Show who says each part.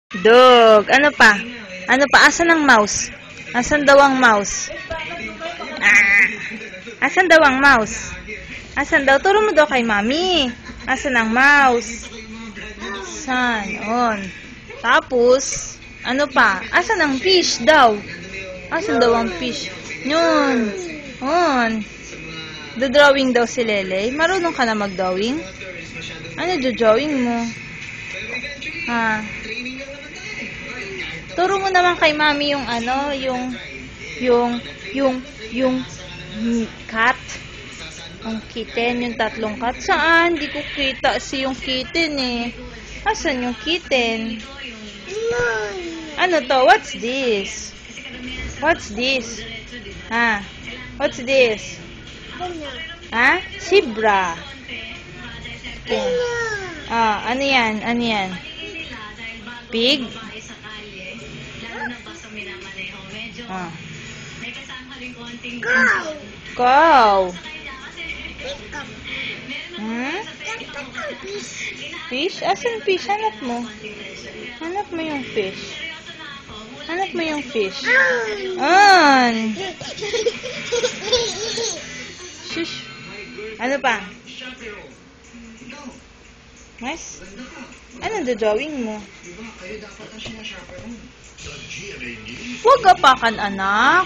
Speaker 1: Dog. Ano pa? Ano pa? Asan ang mouse? Asan daw ang mouse? Asan daw ang mouse? Asan daw? Turo mo daw kay mami. Asan ang mouse? San? On. Tapos, ano pa? Asan ang fish daw? Asan daw ang fish? Yun. On. Do-drawing daw si Lele. Marunong ka na mag-drawing? Ano do-drawing mo? Ha? Turo mo naman kay mami yung ano, yung cat. Ang kitten, yung tatlong cat. Saan? Di ko kita yung kitten eh. Asan yung kitten? Ano to? What's this? What's this? Ha? What's this? Ha? Zebra. Ano yan? Ano yan? Pig? Cow. Fish? Asan fish? Hanap mo. Hanap mo yung fish. Hanap mo yung fish. On. Shush. Ano pa? Mas? Ano drawing mo? Huwag apakan, anak.